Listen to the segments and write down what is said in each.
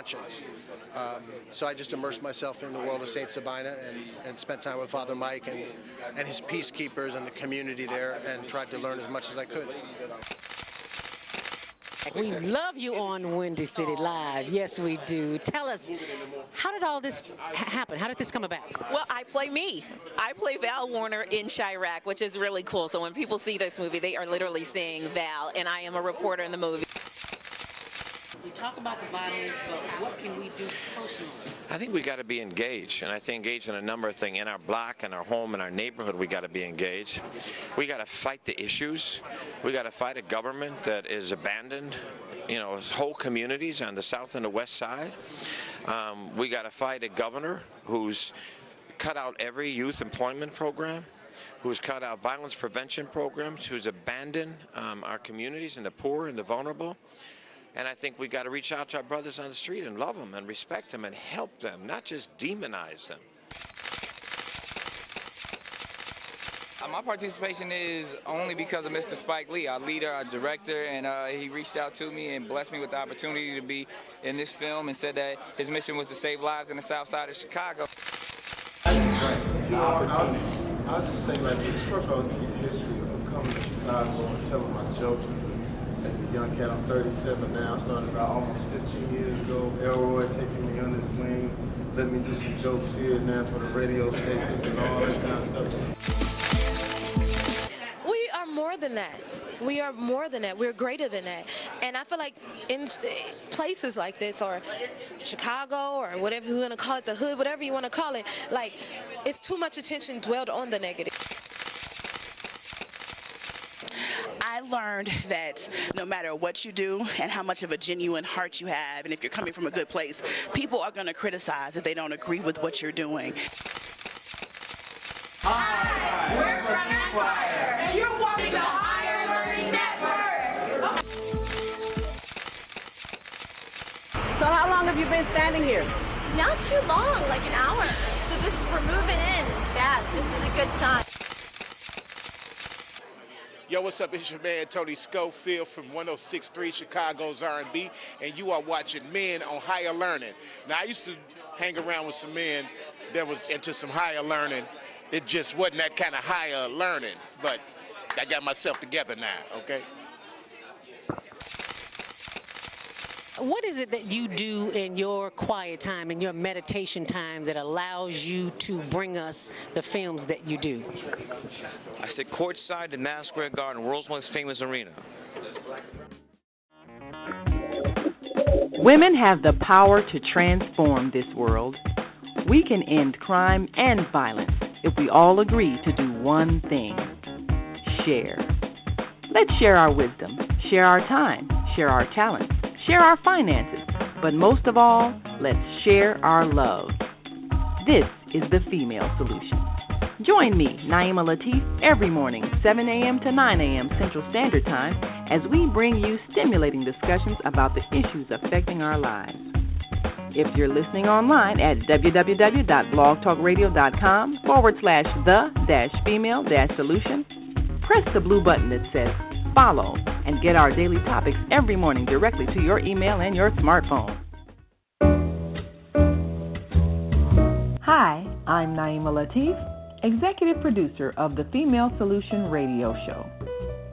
conscience. So I just immersed myself in the world of St. Sabina and spent time with Father Mike and his peacekeepers and the community there, and tried to learn as much as I could. We love you on Windy City Live. Yes, we do. Tell us, how did all this happen? How did this come about? Well, I play me. I play Val Warner in Chirac, which is really cool. So when people see this movie, they are literally seeing Val, and I am a reporter in the movie. We talk about the violence, but what can we do personally? I think we got to be engaged, and I think engaged in a number of things. In our block, in our home, in our neighborhood, we got to be engaged. We got to fight the issues. We got to fight a government that is abandoned, whole communities on the south and the west side. We got to fight a governor who's cut out every youth employment program, who's cut out violence prevention programs, who's abandoned our communities and the poor and the vulnerable. And I think we got to reach out to our brothers on the street and love them and respect them and help them, not just demonize them. My participation is only because of Mr. Spike Lee, our leader, our director, and he reached out to me and blessed me with the opportunity to be in this film and said that his mission was to save lives in the south side of Chicago. I'll just say like this. First of all, give you the history of coming to Chicago and telling my jokes as a young cat. I'm 37 now. Started about almost 15 years ago. Elroy taking me under his wing, let me do some jokes here and there for the radio stations and all that kind of stuff. We are more than that. We are more than that. We're greater than that. And I feel like in places like this, or Chicago, or whatever you want to call it, the hood, whatever you want to call it, like, it's too much attention dwelled on the negative. I learned that no matter what you do and how much of a genuine heart you have, and if you're coming from a good place, people are going to criticize if they don't agree with what you're doing. Hi, we're from Empire, and you're watching the Higher Learning Network. So how long have you been standing here? Not too long, like an hour. So we're moving in fast. This is a good sign. Yo, what's up? It's your man, Tony Schofield from 106.3 Chicago's R&B, and you are watching Men on Higher Learning. Now, I used to hang around with some men that was into some higher learning. It just wasn't that kind of higher learning, but I got myself together now, okay? What is it that you do in your quiet time, in your meditation time, that allows you to bring us the films that you do? I sit courtside in Madison Square Garden, world's most famous arena. Women have the power to transform this world. We can end crime and violence if we all agree to do one thing: share. Let's share our wisdom, share our time, share our talents, share our finances, but most of all, let's share our love. This is the Female Solution. Join me, Naimah Latif, every morning, 7 a.m. to 9 a.m. Central Standard Time, as we bring you stimulating discussions about the issues affecting our lives. If you're listening online at www.blogtalkradio.com/the-female-solution, press the blue button that says follow and get our daily topics every morning directly to your email and your smartphone. Hi, I'm Naimah Latif, executive producer of the Female Solution radio show.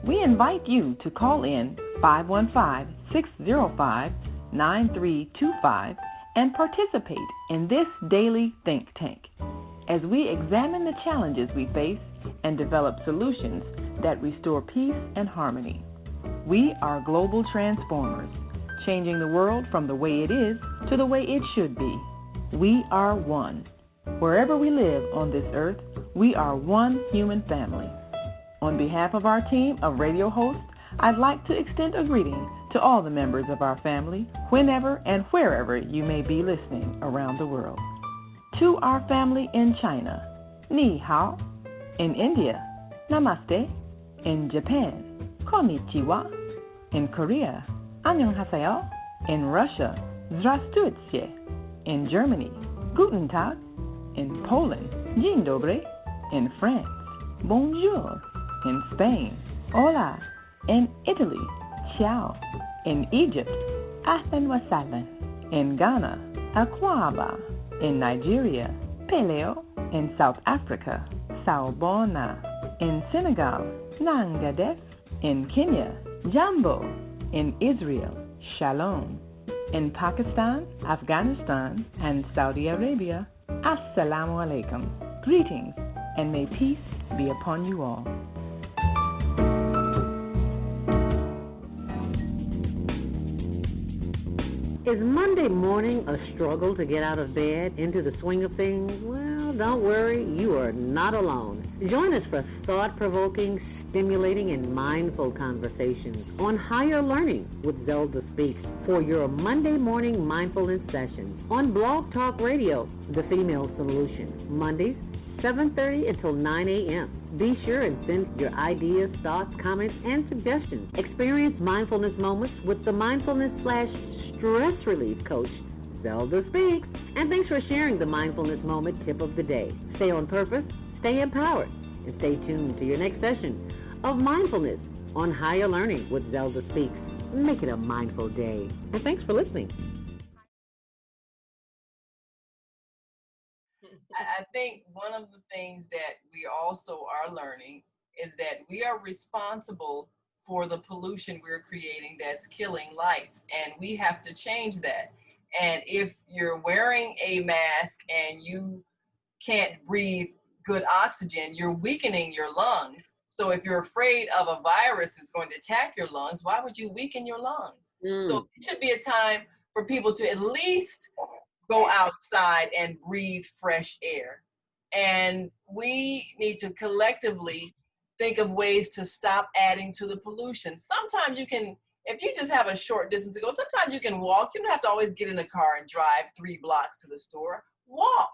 We invite you to call in 515-605-9325 and participate in this daily think tank as we examine the challenges we face and develop solutions that restore peace and harmony. We are global transformers, changing the world from the way it is to the way it should be. We are one. Wherever we live on this earth, we are one human family. On behalf of our team of radio hosts, I'd like to extend a greeting to all the members of our family, whenever and wherever you may be listening around the world. To our family in China, Ni Hao. In India, Namaste. In Japan, Konnichiwa. In Korea, Annyeonghaseyo. In Russia, Zdravstvucie. In Germany, Guten Tag. In Poland, Dzień dobry. In France, Bonjour. In Spain, Hola. In Italy, Ciao. In Egypt, Ahlan wa sahlan. In Ghana, Akwaba. In Nigeria, Peleo. In South Africa, Saubona. In Senegal, Nangadef. In Kenya, Jambo. In Israel, Shalom. In Pakistan, Afghanistan, and Saudi Arabia, Assalamu alaikum. Greetings, and may peace be upon you all. Is Monday morning a struggle to get out of bed, into the swing of things? Well, don't worry, you are not alone. Join us for thought-provoking, stimulating, and mindful conversations on higher learning with ZeldaSpeaks for your Monday morning mindfulness session on Blog Talk Radio, The Female Solution, Mondays, 7:30 until 9 a.m. Be sure and send your ideas, thoughts, comments, and suggestions. Experience mindfulness moments with the mindfulness/stress relief coach, ZeldaSpeaks. And thanks for sharing the mindfulness moment tip of the day. Stay on purpose, stay empowered, and stay tuned to your next session of mindfulness on higher learning with ZeldaSpeaks. Make it a mindful day. And thanks for listening. I think one of the things that we also are learning is that we are responsible for the pollution we're creating that's killing life, and we have to change that. And if you're wearing a mask and you can't breathe good oxygen, you're weakening your lungs. So if you're afraid of a virus is going to attack your lungs, why would you weaken your lungs? So it should be a time for people to at least go outside and breathe fresh air. And we need to collectively think of ways to stop adding to the pollution. Sometimes you can, if you just have a short distance to go, sometimes you can walk. You don't have to always get in the car and drive 3 blocks to the store. Walk.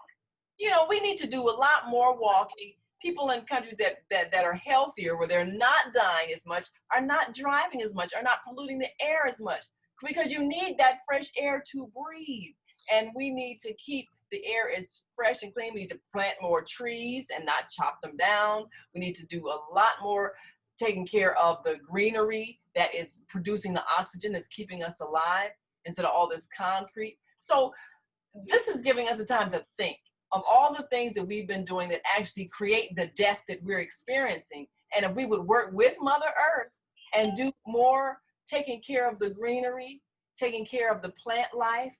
You know, we need to do a lot more walking. People in countries that are healthier, where they're not dying as much, are not driving as much, are not polluting the air as much, because you need that fresh air to breathe. And we need to keep the air as fresh and clean. We need to plant more trees and not chop them down. We need to do a lot more taking care of the greenery that is producing the oxygen that's keeping us alive instead of all this concrete. So this is giving us a time to think of all the things that we've been doing that actually create the death that we're experiencing. And if we would work with Mother Earth and do more taking care of the greenery, taking care of the plant life,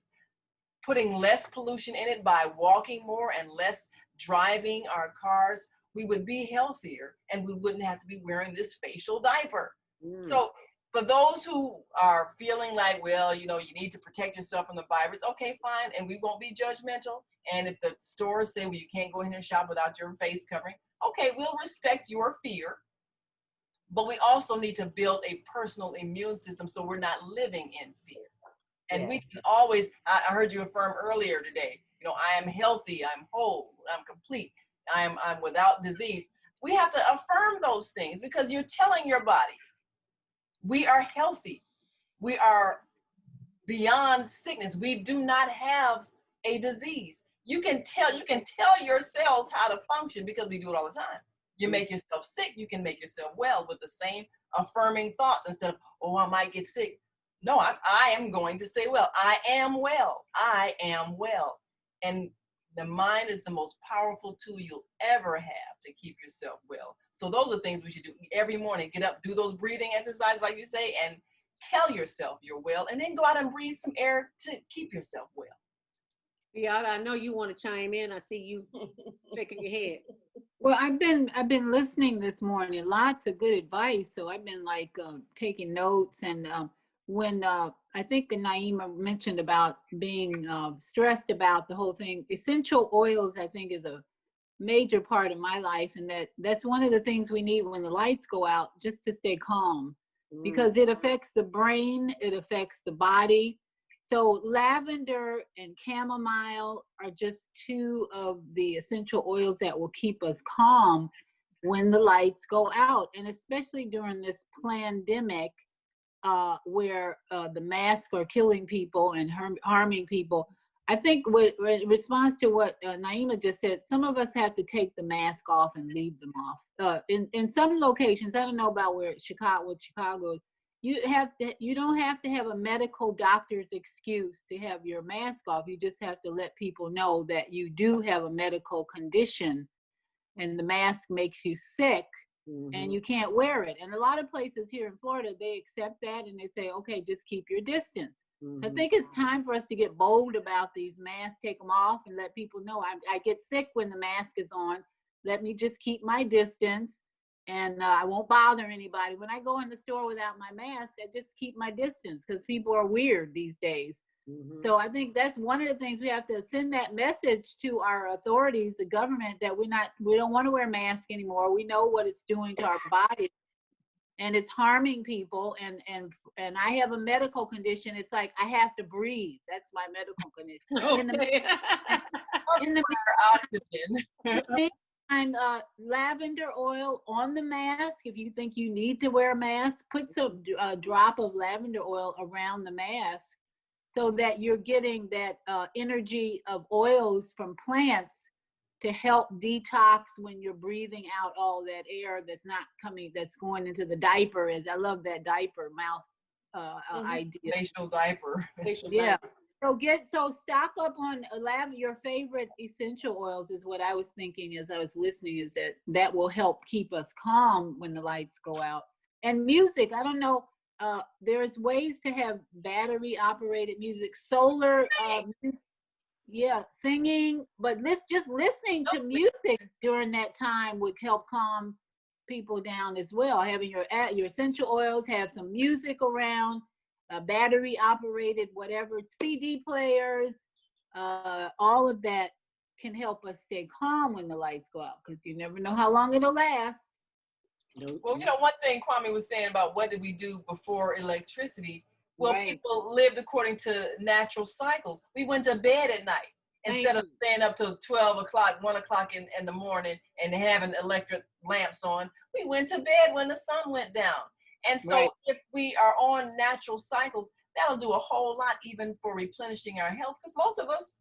putting less pollution in it by walking more and less driving our cars, we would be healthier and we wouldn't have to be wearing this facial diaper. So for those who are feeling like, well, you know, you need to protect yourself from the virus, okay, fine, and we won't be judgmental. And if the stores say, well, you can't go in here and shop without your face covering, okay, we'll respect your fear. But we also need to build a personal immune system so we're not living in fear. And we can always, I heard you affirm earlier today, you know, I am healthy, I'm whole, I'm complete, I'm without disease. We have to affirm those things because you're telling your body, we are healthy. We are beyond sickness. We do not have a disease. You can tell your cells how to function because we do it all the time. You make yourself sick, you can make yourself well with the same affirming thoughts instead of, oh, I might get sick. No, I am going to stay well. I am well. I am well. And the mind is the most powerful tool you'll ever have to keep yourself well. So those are things we should do every morning. Get up, do those breathing exercises like you say, and tell yourself you're well, and then go out and breathe some air to keep yourself well. Viyahta, I know you want to chime in. I see you shaking your head. Well, I've been listening this morning. Lots of good advice. So I've been like taking notes, and when I think Naimah mentioned about being stressed about the whole thing, essential oils I think is a major part of my life, and that's one of the things we need when the lights go out, just to stay calm, because it affects the brain, it affects the body. So lavender and chamomile are just 2 of the essential oils that will keep us calm when the lights go out, and especially during this pandemic where the masks are killing people and harming people. I think in response to what Naimah just said, some of us have to take the mask off and leave them off. In some locations, I don't know about where Chicago is, you don't have to have a medical doctor's excuse to have your mask off. You just have to let people know that you do have a medical condition and the mask makes you sick and you can't wear it. And a lot of places here in Florida, they accept that and they say, okay, just keep your distance. I think it's time for us to get bold about these masks, take them off and let people know I get sick when the mask is on. Let me just keep my distance and I won't bother anybody. When I go in the store without my mask, I just keep my distance because people are weird these days. So I think that's one of the things we have to send that message to our authorities, the government, that we don't want to wear masks anymore. We know what it's doing to our bodies and it's harming people. And I have a medical condition. It's like I have to breathe. That's my medical condition. In the oxygen. I'm lavender oil on the mask. If you think you need to wear a mask, put some drop of lavender oil around the mask so that you're getting that energy of oils from plants to help detox when you're breathing out all that air that's not coming, that's going into the diaper. I love that diaper mouth idea. Facial diaper. Yeah. So stock up on your favorite essential oils is what I was thinking as I was listening, is that will help keep us calm when the lights go out. And music, I don't know, there's ways to have battery operated music, solar, singing, but just listening to music during that time would help calm people down as well. Having your essential oils, have some music around, battery operated, whatever, CD players, all of that can help us stay calm when the lights go out, because you never know how long it'll last. Well, one thing Kwame was saying about what did we do before electricity? Well, people lived according to natural cycles. We went to bed at night instead of staying up till 12 o'clock, 1 o'clock in the morning and having electric lamps on. We went to bed when the sun went down. And so if we are on natural cycles, that'll do a whole lot even for replenishing our health, because most of us,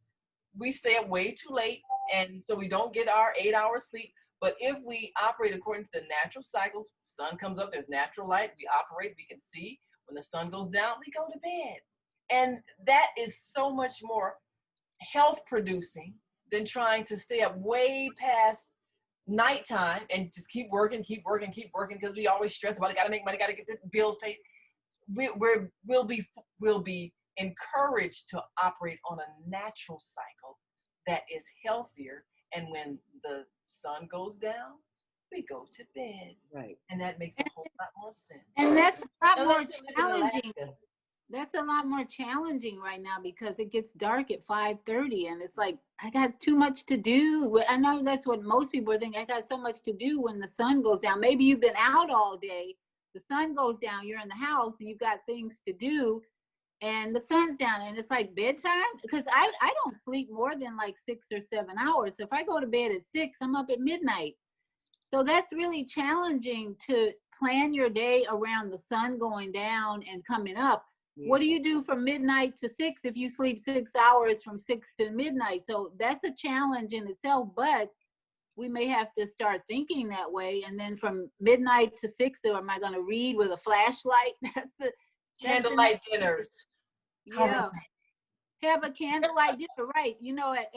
we stay up way too late and so we don't get our 8 hours sleep. But if we operate according to the natural cycles, sun comes up, there's natural light, we operate, we can see. When the sun goes down, we go to bed. And that is so much more health producing than trying to stay up way past nighttime and just keep working because we always stress about it. Got to make money, got to get the bills paid. We'll be encouraged to operate on a natural cycle that is healthier. And when the sun goes down, we go to bed. Right. And that makes a whole lot more sense. And that's a lot more challenging. That's a lot more challenging right now because it gets dark at 5:30 and it's like, I got too much to do. I know that's what most people are thinking. I got so much to do when the sun goes down. Maybe you've been out all day, the sun goes down, you're in the house and you've got things to do and the sun's down and it's like bedtime. Because I don't sleep more than like 6 or 7 hours. So if I go to bed at 6, I'm up at midnight. So that's really challenging to plan your day around the sun going down and coming up. What do you do from midnight to 6 if you sleep 6 hours from 6 to midnight? So that's a challenge in itself, but we may have to start thinking that way. And then from midnight to 6, or am I going to read with a flashlight? That's candlelight dinners. Yeah. Have a candlelight dinner, right?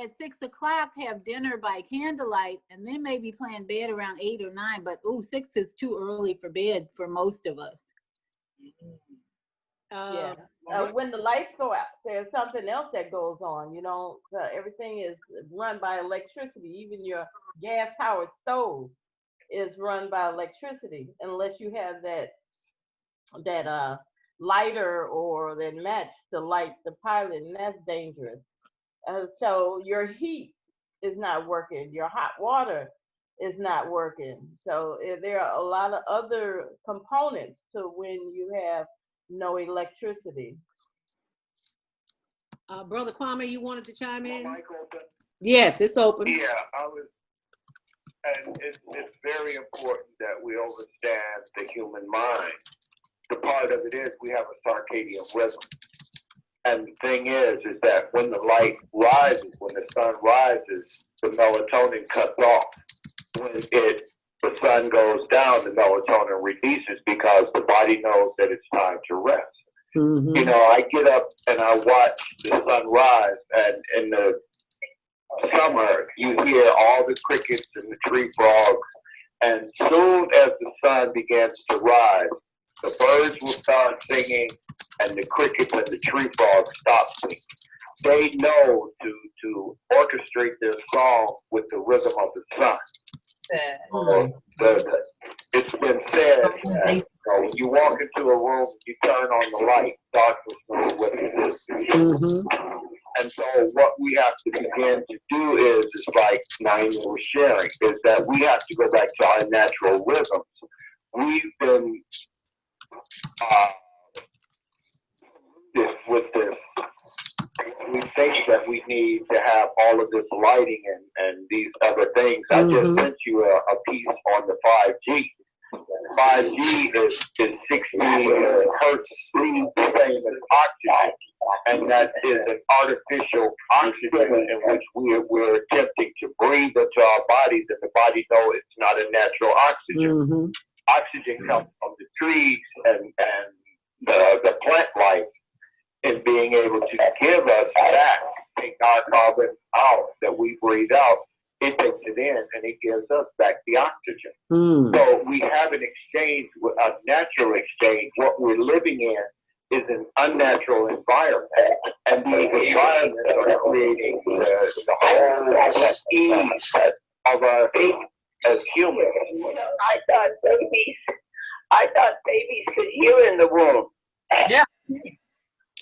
At 6 o'clock, have dinner by candlelight, and then maybe plan bed around 8 or 9. But 6 is too early for bed for most of us. When the lights go out, there's something else that goes on. Everything is run by electricity. Even your gas-powered stove is run by electricity, unless you have that lighter or that match to light the pilot, and that's dangerous. So your heat is not working. Your hot water is not working. So there are a lot of other components to when you have no electricity. Brother Kwame, you wanted to chime in? Mic open? Yes, it's open. Yeah, and it's very important that we understand the human mind. The part of it is we have a circadian rhythm. And the thing is that when the light rises, when the sun rises, the melatonin cuts off. When it the sun goes down, the melatonin releases because the body knows that it's time to rest. Mm-hmm. You know, I get up and I watch the sun rise, and in the summer, you hear all the crickets and the tree frogs, and soon as the sun begins to rise, the birds will start singing, and the crickets and the tree frogs stop singing. They know to orchestrate their song with the rhythm of the sun. It's been said that when you walk into a room, you turn on the light, darkness knows what it is. Mm-hmm. And so what we have to begin to do is like Naimah was sharing, is that we have to go back to our natural rhythms. We've been with this. We think that we need to have all of this lighting and these other things. I just sent you a piece on the 5G. 5G is 60 hertz speed, same as oxygen, and that is an artificial oxygen in which we're attempting to breathe into our bodies, and the body knows it's not a natural oxygen. Mm-hmm. Oxygen comes from the trees and the plant life, and being able to give us back, take our carbon out that we breathe out, it takes it in and it gives us back the oxygen. So we have an exchange, a natural exchange. What we're living in is an unnatural environment, and these environments are creating the whole ease of us as humans. I thought babies could hear in the womb. Yeah.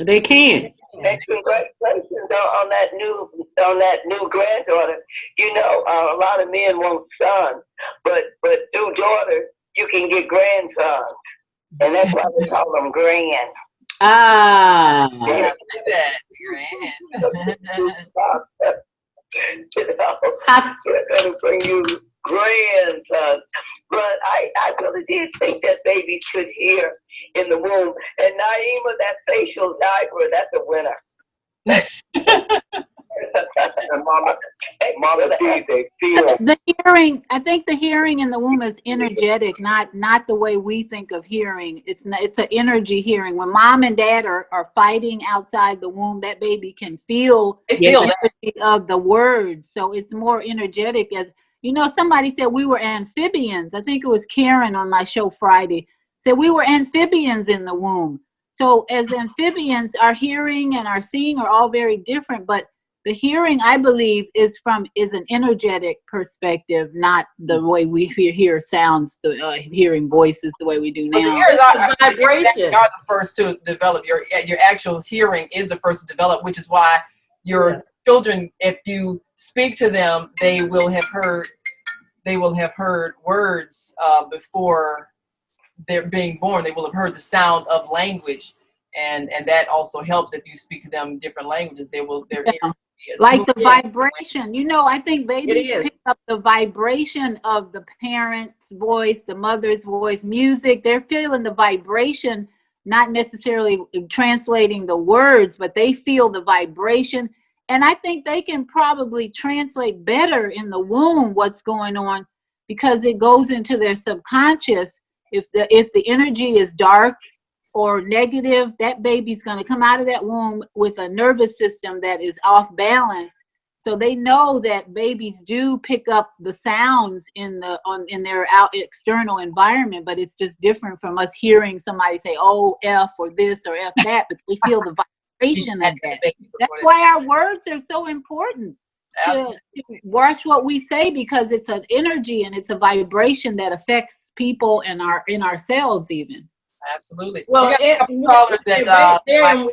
They can. And congratulations on that new granddaughter. You know, a lot of men want sons, but through daughters you can get grandsons, and that's why we call them grand. Ah. Yeah, grand. They're gonna bring you grandsons. But I really did think that babies could hear in the womb. And Naimah, that facial diaper, that's a winner. And Mama D, they feel. The hearing, I think the hearing in the womb is energetic, not the way we think of hearing. It's an energy hearing. When mom and dad are fighting outside the womb, that baby can feel the energy of the words. So it's more energetic. As you know, somebody said we were amphibians. I think it was Karen on my show Friday. Said we were amphibians in the womb. So as amphibians, our hearing and our seeing are all very different, but the hearing, I believe, is an energetic perspective, not the way we hear sounds, hearing voices the way we do now. Well, the ears are the first to develop. Your actual hearing is the first to develop, which is why your children, if you speak to them, they will have heard words before they're being born. They will have heard the sound of language, and that also helps if you speak to them different languages. Like the vibration, you know, I think babies pick up the vibration of the parent's voice, the mother's voice, music. They're feeling the vibration, not necessarily translating the words, but they feel the vibration. And I think they can probably translate better in the womb what's going on, because it goes into their subconscious. If the energy is dark or negative, that baby's going to come out of that womb with a nervous system that is off balance. So they know that babies do pick up the sounds in their external environment, but it's just different from us hearing somebody say, oh, F or this or F that, but they feel the vibration of that. That's why our words are so important. To watch what we say, because it's an energy and it's a vibration that affects people and ourselves even. Absolutely. Well, they're in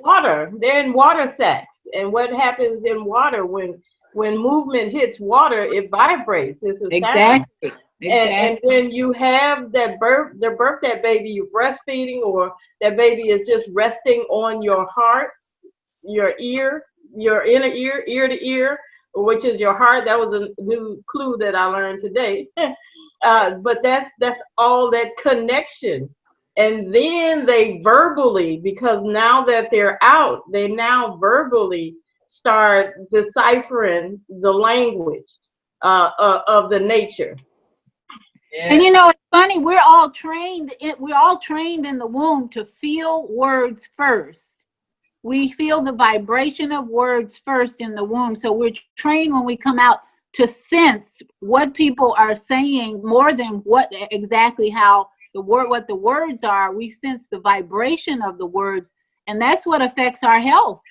water. They're in water sacks. And what happens in water when movement hits water, it vibrates. It's a sound. And when you have that birth that baby, you're breastfeeding, or that baby is just resting on your heart, your ear, your inner ear to ear, which is your heart. That was a new clue that I learned today. But that's all that connection. And then they verbally, because now that they're out, they now verbally start deciphering the language of the nature. And you know, it's funny. We're all trained in the womb to feel words first. We feel the vibration of words first in the womb. So we're trained when we come out to sense what people are saying more than what exactly what the words are. We sense the vibration of the words, and that's what affects our health.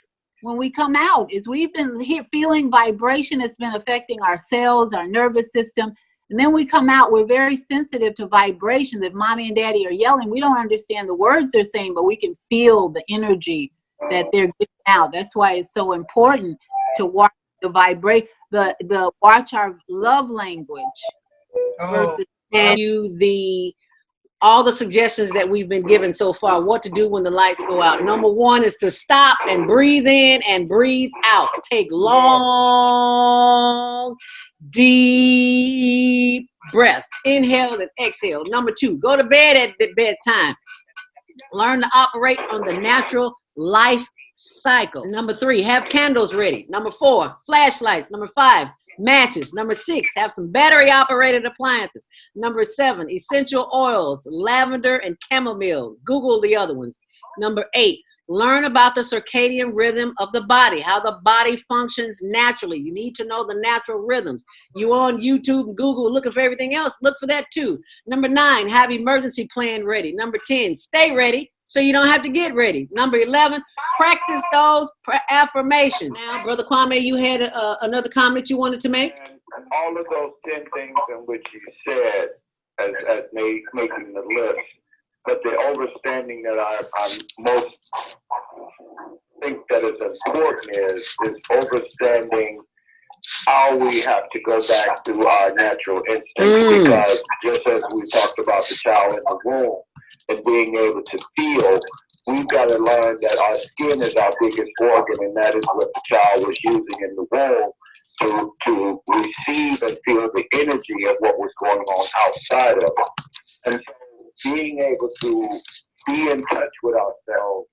When we come out, is we've been feeling vibration. It's been affecting our cells, our nervous system. And then we come out, we're very sensitive to vibrations. If mommy and daddy are yelling, we don't understand the words they're saying, but we can feel the energy that they're giving out. That's why it's so important to watch the watch our love language. Versus And all the suggestions that we've been given so far, what to do when the lights go out. Number one is to stop and breathe in and breathe out. Take long, deep breaths. Inhale and exhale. Number two, go to bed at bedtime. Learn to operate on the natural life cycle. Number three, have candles ready. Number four, flashlights. Number five, matches. Number six, have some battery operated appliances. Number seven, essential oils, lavender and chamomile. Google the other ones. Number eight, learn about the circadian rhythm of the body, how the body functions naturally. You need to know the natural rhythms. You on YouTube and Google looking for everything else, look for that too. Number nine, have emergency plan ready. Number 10, stay ready so you don't have to get ready. Number 11, practice those affirmations. Now, Brother Kwame, you had another comment you wanted to make? And all of those 10 things in which you said as making the list, but the understanding that I most think that is important is understanding how we have to go back to our natural instincts, because just as we talked about the child in the womb and being able to feel, we've got to learn that our skin is our biggest organ, and that is what the child was using in the womb to receive and feel the energy of what was going on outside of it. And so being able to be in touch with ourselves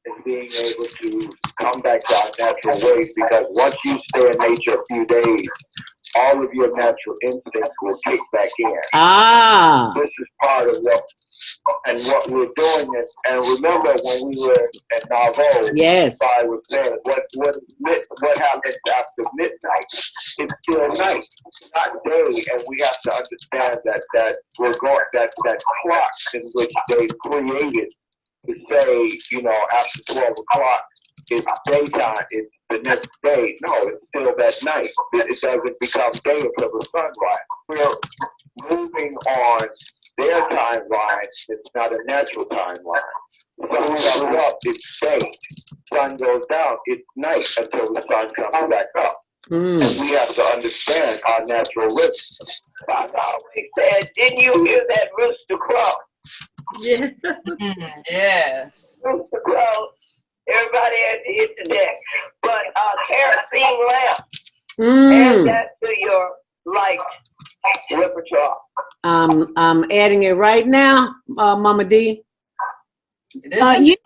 and being able to come back to our natural ways, because once you stay in nature a few days, all of your natural instincts will kick back in. This is part of what we're doing. And remember when we were at Nauvoo, I was saying, what happens after midnight? It's still night, not day. And we have to understand that we're going, that clock in which they created to say, after 12 o'clock, it's daytime, it's the next day. No, it's still that night. It doesn't become day until the sunrise. We're moving on their timeline. It's not a natural timeline. Sun comes up, it's day. Sun goes down, it's night until the sun comes back up. And we have to understand our natural rhythm. Father always said, didn't you hear that rooster crow? Yes. Yes. Rooster crow. Everybody had to hit the deck. But kerosene lamp, add that to your light repertoire. I'm adding it right now, Mama D. You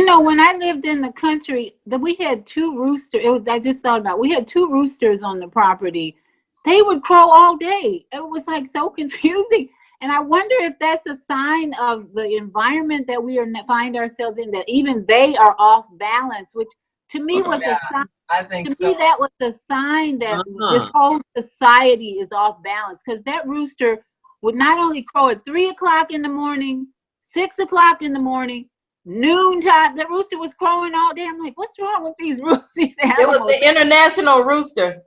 know, when I lived in the country, we had two roosters. I just thought about it. We had two roosters on the property. They would crow all day. It was like so confusing. And I wonder if that's a sign of the environment that we find ourselves in, that even they are off balance, which to me was a sign. I think to me, that was a sign that this whole society is off balance, because that rooster would not only crow at 3 o'clock in the morning, 6 o'clock in the morning, noontime. The rooster was crowing all day. I'm like, what's wrong with these roosters? It was the international rooster.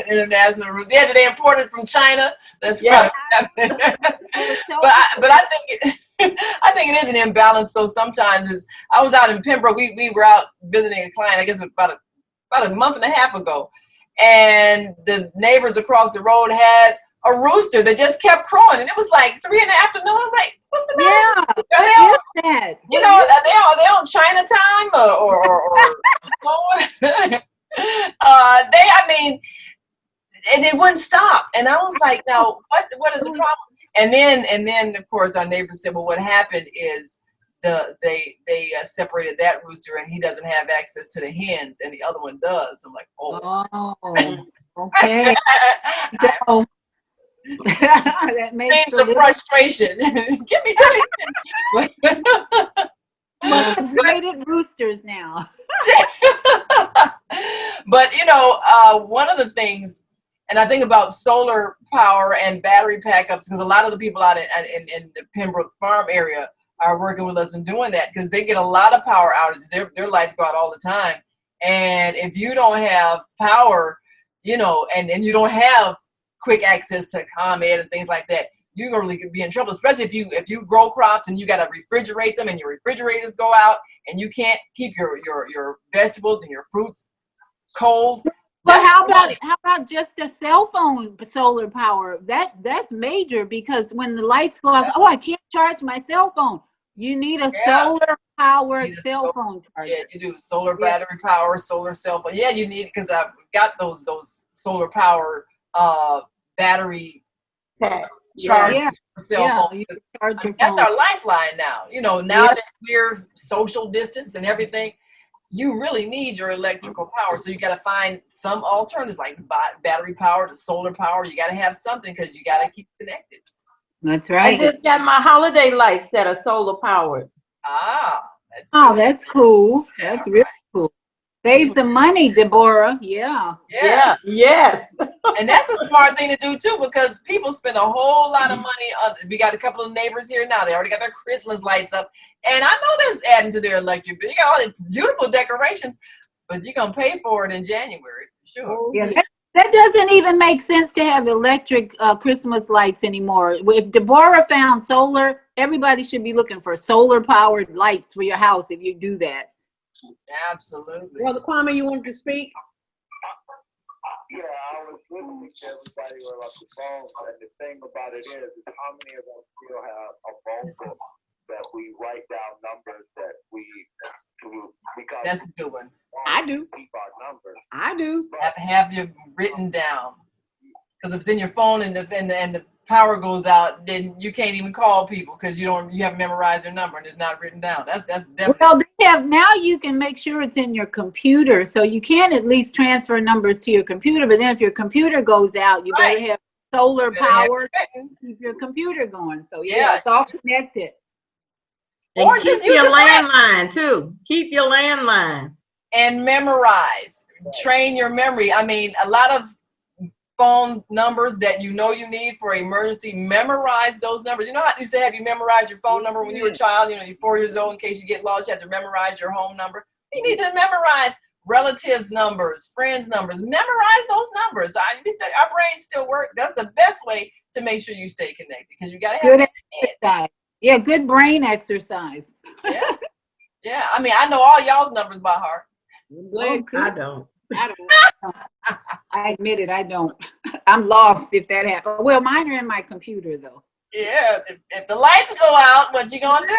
International rooster. Yeah, they imported from China. That's right. But I think it is an imbalance. So sometimes I was out in Pembroke. We were out visiting a client, I guess about a month and a half ago, and the neighbors across the road had a rooster that just kept crowing, and it was like 3 in the afternoon. I'm like, what's the matter? You know, are they on Chinatown and it wouldn't stop. And I was like, now what is the problem? And then of course our neighbors said, well, what happened is they separated that rooster, and he doesn't have access to the hens, and the other one does. I'm like, oh. Okay. That makes Pains of frustration. Give me 10 minutes. Graded roosters now. But you know, one of the things, and I think about solar power and battery backups, because a lot of the people out in the Pembroke Farm area are working with us and doing that, because they get a lot of power outages. Their lights go out all the time, and if you don't have power, you know, and you don't have quick access to ComEd and things like that, you really could be in trouble, especially if you grow crops and you got to refrigerate them and your refrigerators go out and you can't keep your vegetables and your fruits cold. But how about just a cell phone solar power? That's major, because when the lights go out, oh, I can't charge my cell phone. You need a solar powered cell phone charger. Yeah, you do solar battery power, solar cell phone. Yeah, you need, because I've got those solar power battery chargers for cell phone. That's our lifeline now. You know, now that we're social distance and everything, you really need your electrical power. So you got to find some alternatives, like battery power to solar power. You got to have something, because you got to keep connected. That's right. I just got my holiday lights that are solar powered. That's cool. That's really cool. Save some money, Debrorah. Yeah. Yes. And that's a smart thing to do too, because people spend a whole lot of money. We got a couple of neighbors here now. They already got their Christmas lights up, and I know that's adding to their electric bill. You got all these beautiful decorations, but you're gonna pay for it in January, sure. Yeah. That doesn't even make sense to have electric Christmas lights anymore. If Debrorah found solar, everybody should be looking for solar powered lights for your house if you do that. Absolutely. Brother Kwame, you wanted to speak? Yeah, I was listening to everybody about the phone, and the thing about it is how many of us still have a phone book that we write down numbers that we because that's a good one. I do. Keep our numbers. I do. Have you written down? Because if it's in your phone and the power goes out, then you can't even call people because you haven't memorized their number and it's not written down. That's definitely. Well, they have now. You can make sure it's in your computer, so you can at least transfer numbers to your computer. But then if your computer goes out, you better have solar power to keep your computer going. So it's all connected. And or keep your landline too. Keep your landline and memorize. Train your memory. I mean, a lot of phone numbers that you need for emergency, memorize those numbers. You know how I used to have you memorize your phone number when you were a child? You know, you're 4 years old, in case you get lost, you have to memorize your home number. You need to memorize relatives' numbers, friends' numbers. Memorize those numbers. Our brains still work. That's the best way to make sure you stay connected, because you got to have good exercise. Yeah, good brain exercise. Yeah. I mean, I know all y'all's numbers by heart. I don't. I admit it, I don't. I'm lost if that happens. Well, mine are in my computer, though. Yeah, if the lights go out, what you gonna do?